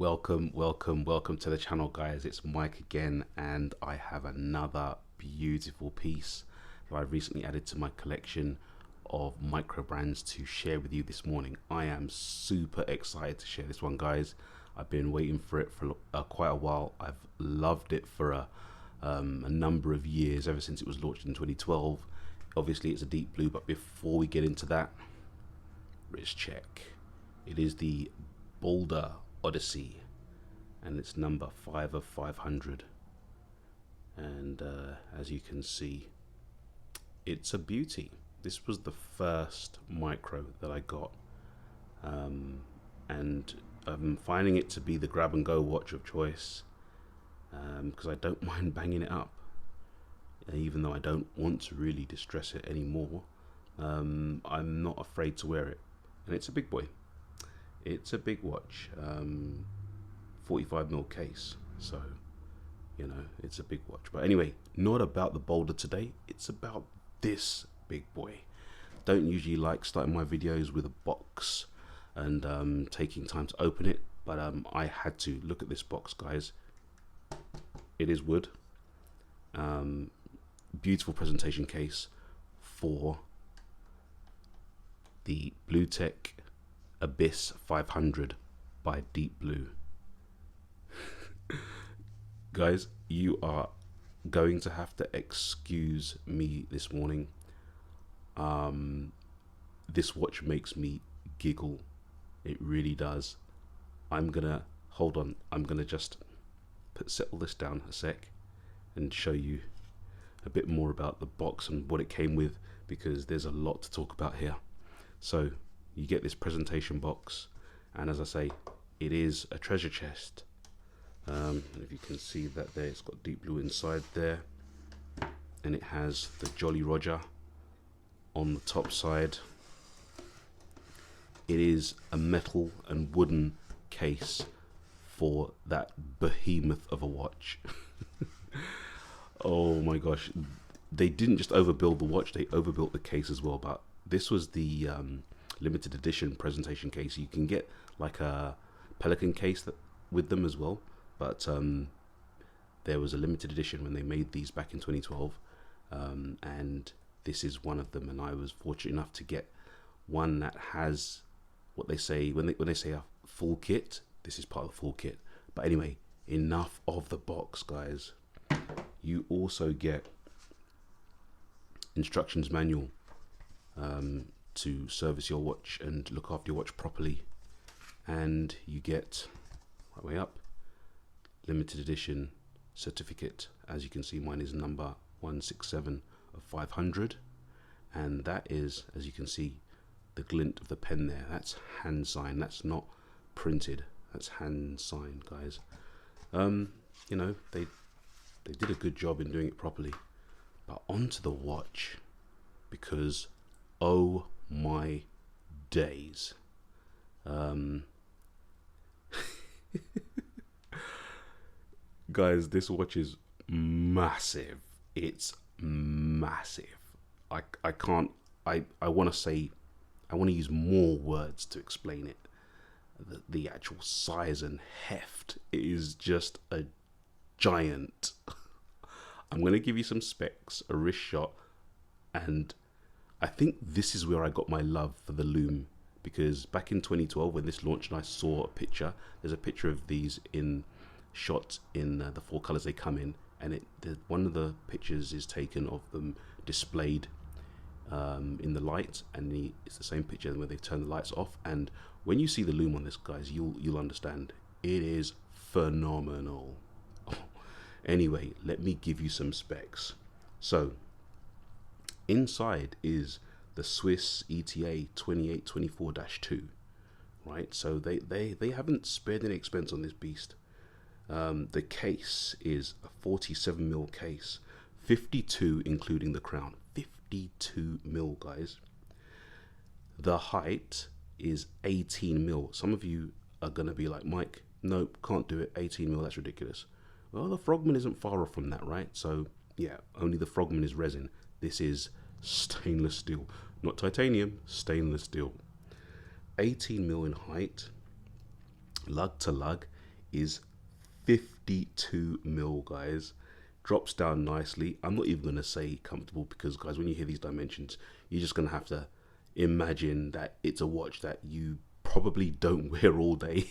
Welcome to the channel, guys. It's Mike again, and I have another beautiful piece that I recently added to my collection of micro brands to share with you this morning. I am super excited to share this one, guys. I've been waiting for it for quite a while. I've loved it for a number of years, ever since it was launched in 2012. Obviously, it's a deep blue, but before we get into that, wrist check. It is the Boulder Odyssey, and it's number 5 of 500, and as you can see, it's a beauty. This was the first micro that I got, and I'm finding it to be the grab and go watch of choice, because I don't mind banging it up, even though I don't want to really distress it anymore. I'm not afraid to wear it, and it's a big boy. It's a big watch, 45mm case, so you know, it's a big watch. But anyway, not about the Boulder today, it's about this big boy. Don't usually like starting my videos with a box and taking time to open it, but I had to. Look at this box, guys. It is wood. Beautiful presentation case for the Blutech Abyss 500 by Deep Blue. Guys, you are going to have to excuse me this morning. This watch makes me giggle. It really does. I'm gonna hold on. I'm gonna just settle this down a sec and show you a bit more about the box and what it came with, because there's a lot to talk about here. So you get this presentation box, and as I say, it is a treasure chest. If you can see that there, it's got Deep Blue inside there, and it has the Jolly Roger on the top side. It is a metal and wooden case for that behemoth of a watch. Oh my gosh, they didn't just overbuild the watch, they overbuilt the case as well. But this was the limited edition presentation case. You can get like a Pelican case with them as well, but there was a limited edition when they made these back in 2012, and this is one of them. And I was fortunate enough to get one that has what they say when they say a full kit. This is part of the full kit. But anyway, enough of the box, guys. You also get instructions manual to service your watch and look after your watch properly, and you get, right way up, limited edition certificate. As you can see, mine is number 167 of 500, and that is, as you can see, the glint of the pen there. That's hand signed. That's not printed. That's hand signed, guys. You know, they did a good job in doing it properly. But onto the watch, because oh my days, guys, this watch is massive. It's massive. I want to use more words to explain it. The actual size and heft is just a giant. I'm going to give you some specs, a wrist shot, and I think this is where I got my love for the Lume, because back in 2012 when this launched and I saw a picture, there's a picture of these in shot in the 4 colors they come in, and one of the pictures is taken of them displayed in the light, and it's the same picture where they've turned the lights off. And when you see the Lume on this, guys, you'll understand. It is phenomenal. Anyway, let me give you some specs. So inside is the Swiss ETA 2824-2, right? So they haven't spared any expense on this beast. The case is a 47mm case, 52 including the crown. 52mm, guys. The height is 18mm. Some of you are gonna be like, Mike, nope, can't do it. 18mm, that's ridiculous. Well, the Frogman isn't far off from that, right? So yeah, only the Frogman is resin. This is stainless steel, not titanium, stainless steel. 18mm in height, lug to lug. is 52 mil, guys. Drops down nicely. I'm not even going to say comfortable, because guys, when you hear these dimensions, you're just going to have to imagine that it's a watch that you probably don't wear all day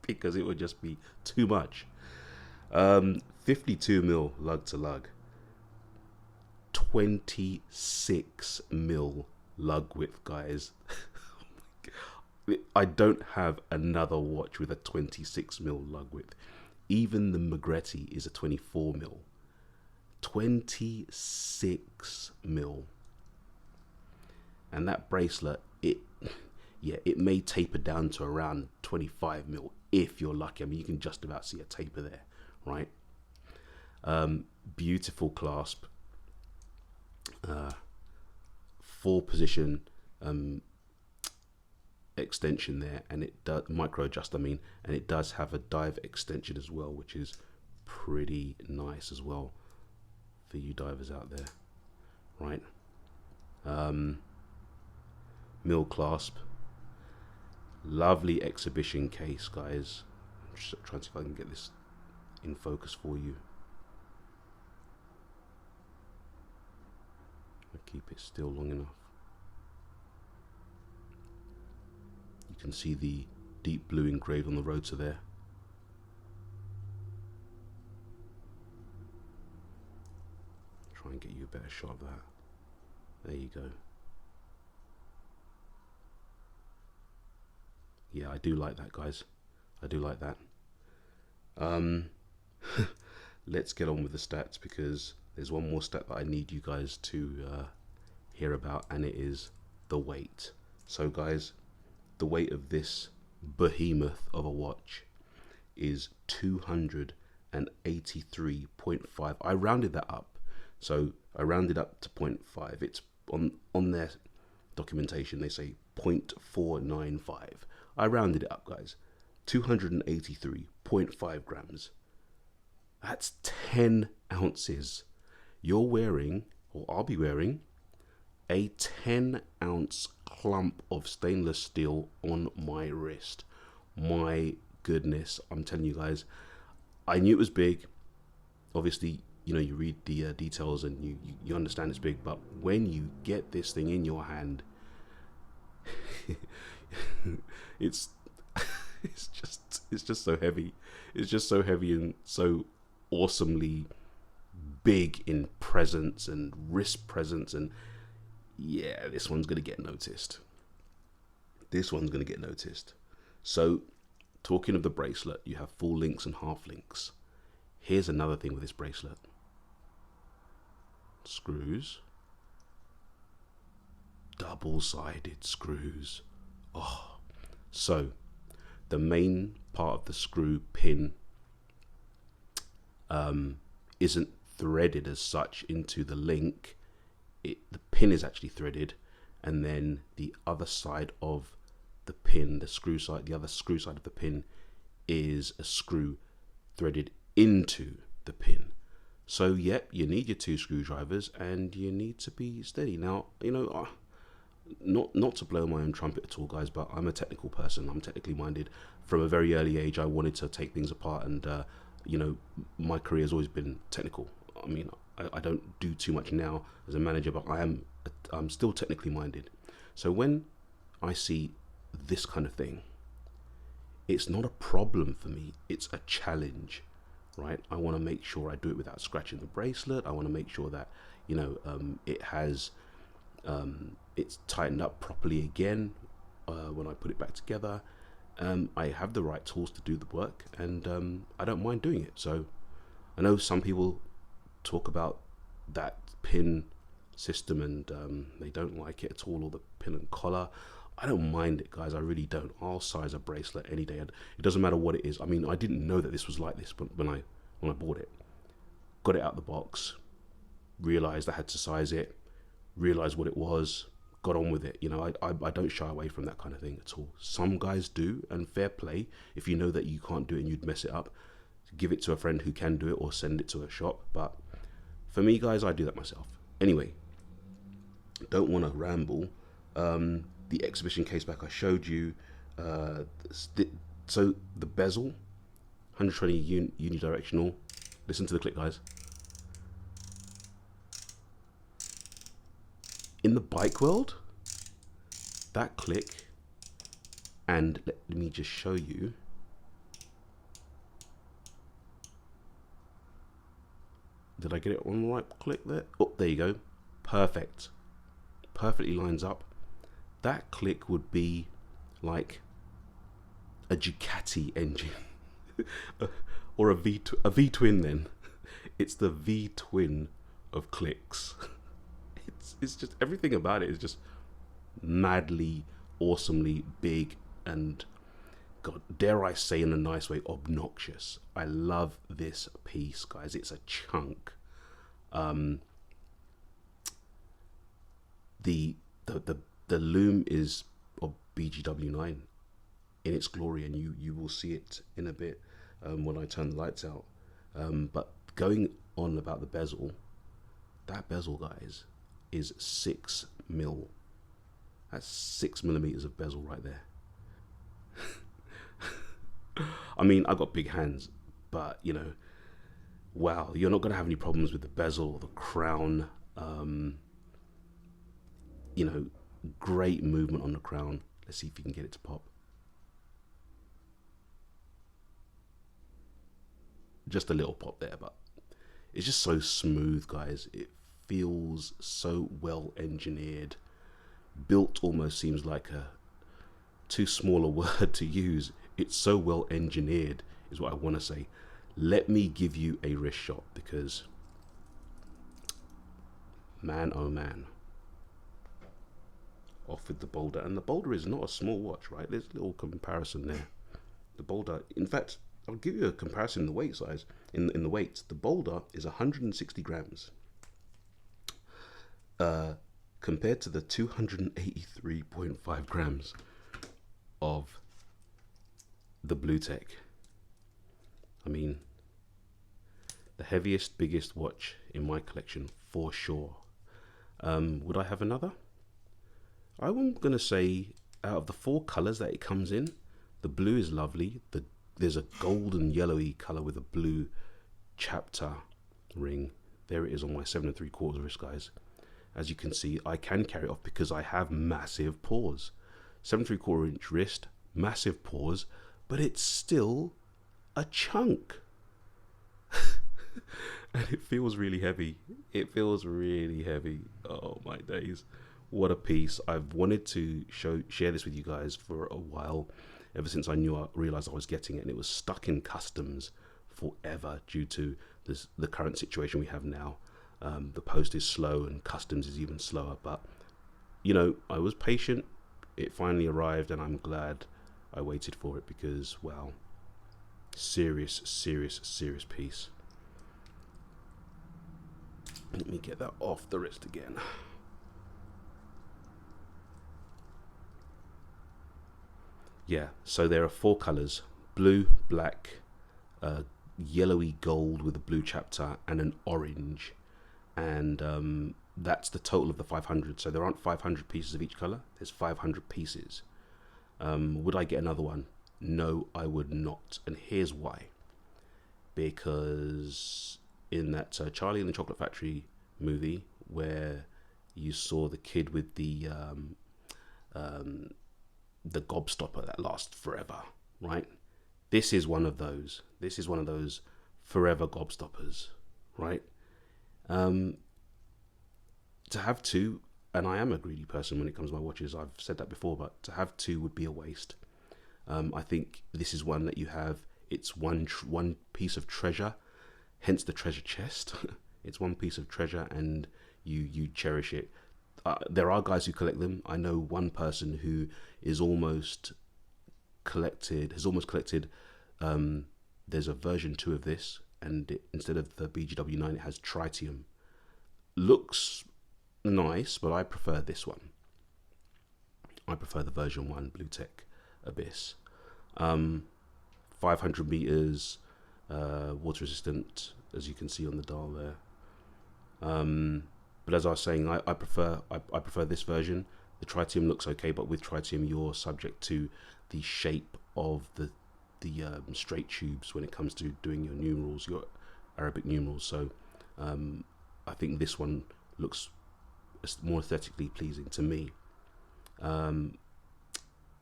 because it would just be too much. 52 mil lug to lug, 26 mil lug width, guys. I don't have another watch with a 26 mil lug width. Even the Magretti is a 24 mil. 26 mil. And that bracelet, it may taper down to around 25 mil if you're lucky. I mean, you can just about see a taper there, right? Beautiful clasp. 4-position extension there, and it does micro adjust, and it does have a dive extension as well, which is pretty nice as well for you divers out there, right? Mill clasp, lovely exhibition case, guys. I'm just trying to see if I can get this in focus for you. I'll keep it still long enough. You can see the deep blue engraved on the rotor there. Try and get you a better shot of that. There you go. Yeah, I do like that, guys. I do like that. Let's get on with the stats, because there's one more stat that I need you guys to hear about, and it is the weight. So guys, the weight of this behemoth of a watch is 283.5. I rounded that up, so I rounded up to 0.5. It's on their documentation, they say 0.495. I rounded it up, guys. 283.5 grams. That's 10 ounces. You're wearing, or I'll be wearing, a 10-ounce clump of stainless steel on my wrist. My goodness, I'm telling you guys, I knew it was big. Obviously, you know, you read the details and you understand it's big, but when you get this thing in your hand, it's just so heavy. It's just so heavy and so awesomely big in presence and wrist presence, and yeah, this one's gonna get noticed. This one's gonna get noticed. So, talking of the bracelet, you have full links and half links. Here's another thing with this bracelet. Screws. Double-sided screws. Oh, so the main part of the screw pin isn't threaded as such into the link. The pin is actually threaded, and then the other side of the pin, the other screw side of the pin is a screw threaded into the pin. So yep, you need your 2 screwdrivers, and you need to be steady. Now, you know, not to blow my own trumpet at all, guys, but I'm a technical person. I'm technically minded. From a very early age, I wanted to take things apart, and you know, my career has always been technical. I mean, I don't do too much now as a manager, but I'm still technically minded. So when I see this kind of thing, it's not a problem for me. It's a challenge, right? I want to make sure I do it without scratching the bracelet. I want to make sure that, you know, it has it's tightened up properly again when I put it back together. I have the right tools to do the work, and I don't mind doing it. So I know some people talk about that pin system, and they don't like it at all, or the pin and collar. I don't mind it, guys. I really don't. I'll size a bracelet any day, and it doesn't matter what it is. I mean, I didn't know that this was like this, but when I bought it, got it out of the box, realized I had to size it, realized what it was, got on with it. You know, I don't shy away from that kind of thing at all. Some guys do, and fair play. If you know that you can't do it and you'd mess it up, give it to a friend who can do it, or send it to a shop. But for me, guys, I do that myself. Anyway, don't want to ramble. The exhibition case back I showed you. So the bezel 120 unidirectional. Listen to the click, guys. In the bike world, that click, and let me just show you. Did I get it on the right click there? Oh, there you go. Perfect. Perfectly lines up. That click would be like a Ducati engine or a V-twin then. It's the V-twin of clicks. It's just, everything about it is just madly, awesomely big and, God, dare I say in a nice way, obnoxious. I love this piece, guys. It's a chunk. The Lume is of BGW9 in its glory, and you will see it in a bit when I turn the lights out. But going on about the bezel, that bezel, guys, is 6 mil. That's 6 millimeters of bezel right there. I mean, I've got big hands, but you know, wow, you're not going to have any problems with the bezel, the crown. You know, great movement on the crown. Let's see if you can get it to pop. Just a little pop there, but it's just so smooth, guys. It feels so well engineered. Built almost seems like a too small a word to use. It's so well engineered is what I want to say. Let me give you a wrist shot, because man, oh man. Off with the boulder, and the boulder is not a small watch, right? There's a little comparison there. The boulder, in fact, I'll give you a comparison in the weight size. In the weight, the boulder is 160 grams compared to the 283.5 grams of the Blutech. I mean, the heaviest, biggest watch in my collection for sure. Would I have another? I'm gonna say, out of the 4 colors that it comes in, the blue is lovely. There's a golden yellowy color with a blue chapter ring. There it is on my 7 3/4 wrist, guys. As you can see, I can carry it off because I have massive paws. 7 3/4 inch wrist, massive paws, but it's still a chunk. And it feels really heavy. It feels really heavy. Oh my days. What a piece. I've wanted to share this with you guys for a while, ever since I realized I was getting it, and it was stuck in customs forever due to the current situation we have now. The post is slow and customs is even slower, but you know, I was patient. It finally arrived, and I'm glad I waited for it, because wow, serious piece. Let me get that off the wrist again. Yeah, so there are 4 colors: blue, black, yellowy gold with a blue chapter, and an orange. And that's the total of the 500. So there aren't 500 pieces of each color. There's 500 pieces. Would I get another one? No, I would not. And here's why. Because in that Charlie and the Chocolate Factory movie, where you saw the kid with the gobstopper that lasts forever, right? This is one of those. This is one of those forever gobstoppers, right? To have 2, and I am a greedy person when it comes to my watches, I've said that before, but to have 2 would be a waste. I think this is one that you have, it's one piece of treasure, hence the treasure chest. It's one piece of treasure, and you cherish it. There are guys who collect them. I know one person who has almost collected. There's a version 2 of this, and instead of the BGW9, it has tritium. Looks nice, but I prefer this one. I prefer the version 1 Blutech Abyss. 500 meters, water resistant, as you can see on the dial there. But as I was saying, I prefer this version. The tritium looks okay, but with tritium you're subject to the shape of the straight tubes when it comes to doing your numerals, your Arabic numerals. So I think this one looks more aesthetically pleasing to me.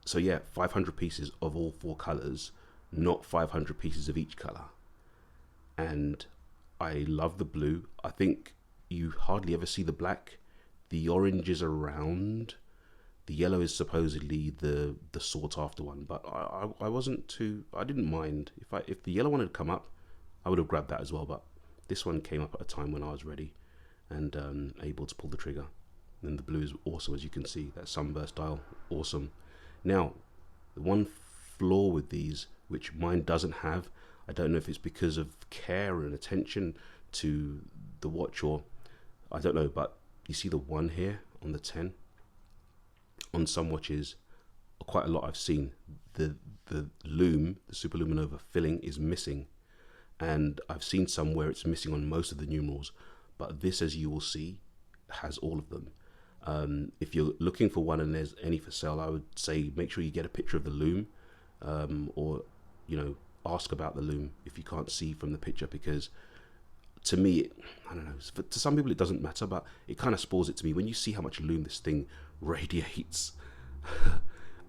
So yeah, 500 pieces of all 4 colors, not 500 pieces of each color. And I love the blue. I think you hardly ever see the black. The orange is around. The yellow is supposedly the sought after one, but I wasn't too, I didn't mind. If the yellow one had come up, I would have grabbed that as well, but this one came up at a time when I was ready and able to pull the trigger. And the blue is awesome, as you can see, that sunburst dial, awesome. Now, the one flaw with these, which mine doesn't have, I don't know if it's because of care and attention to the watch, or I don't know, but you see the 1 here on the 10? On some watches, quite a lot I've seen, the Lume, the Superluminova filling is missing. And I've seen some where it's missing on most of the numerals, but this, as you will see, has all of them. If you're looking for one and there's any for sale, I would say make sure you get a picture of the Lume, or ask about the Lume if you can't see from the picture, because to me, I don't know, to some people it doesn't matter, but it kind of spoils it to me when you see how much Lume this thing radiates.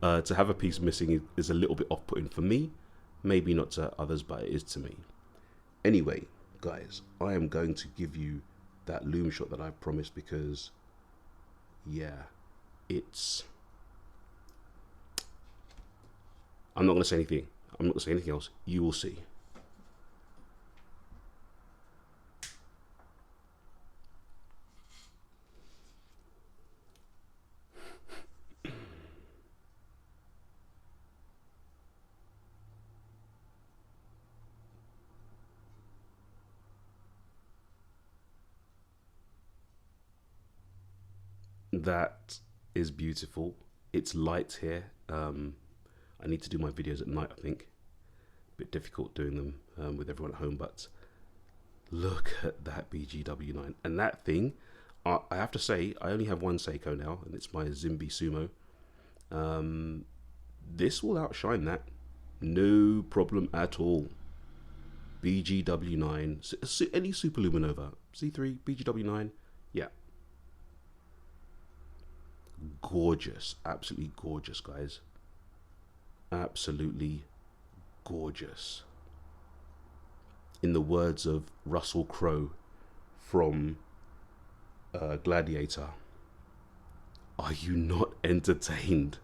To have a piece missing is a little bit off-putting for me, maybe not to others, but it is to me. Anyway, guys, I am going to give you that Lume shot that I promised, because yeah, I'm not going to say anything. I'm not going to say anything else. You will see. That is beautiful. It's light here. I need to do my videos at night, I think. A bit difficult doing them with everyone at home, but look at that BGW9. And that thing, I have to say, I only have one Seiko now, and it's my Zimby Sumo. This will outshine that. No problem at all. BGW9, any Superluminova, C3, BGW9, yeah. Gorgeous, absolutely gorgeous, guys. Absolutely gorgeous. In the words of Russell Crowe from Gladiator, are you not entertained?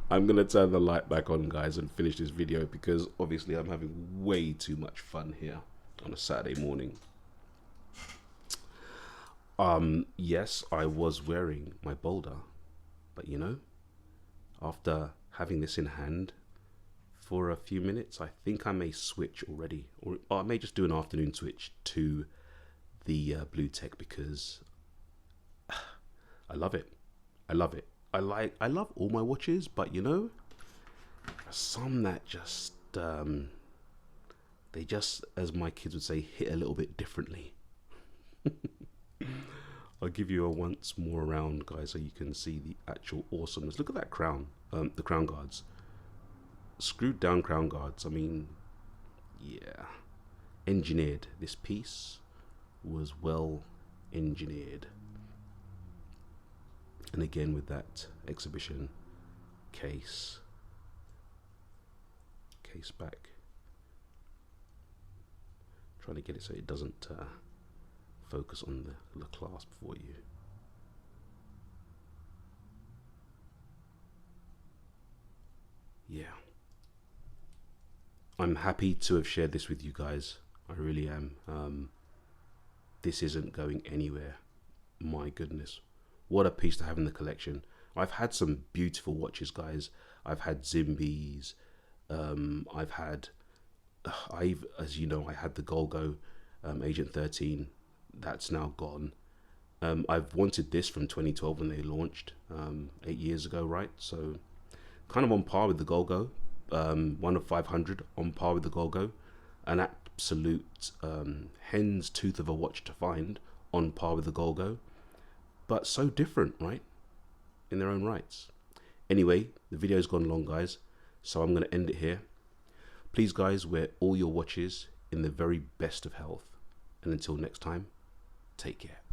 I'm gonna turn the light back on, guys, and finish this video, because obviously I'm having way too much fun here on a Saturday morning. Yes, I was wearing my Boulder, but after having this in hand for a few minutes, I think I may switch already, or I may just do an afternoon switch to the Blutech, because I love it. I love it. I love all my watches, but some that just they just, as my kids would say, hit a little bit differently. I'll give you a once more around, guys, so you can see the actual awesomeness. Look at that crown, the crown guards, screwed down crown guards. I mean, yeah, engineered. This piece was well engineered. And again, with that exhibition case back, trying to get it so it doesn't focus on the clasp for you. Yeah, I'm happy to have shared this with you guys. I really am. This isn't going anywhere. My goodness, what a piece to have in the collection. I've had some beautiful watches, guys. I've had Zimbys. As you know, I had the Golgo Agent 13. That's now gone. I've wanted this from 2012 when they launched, 8 years ago, right? So kind of on par with the Golgo, one of 500, on par with the Golgo, an absolute hen's tooth of a watch to find, on par with the Golgo, but so different, right, in their own rights. Anyway, the video's gone long, guys. So I'm going to end it here. Please, guys, wear all your watches in the very best of health. And until next time, take care.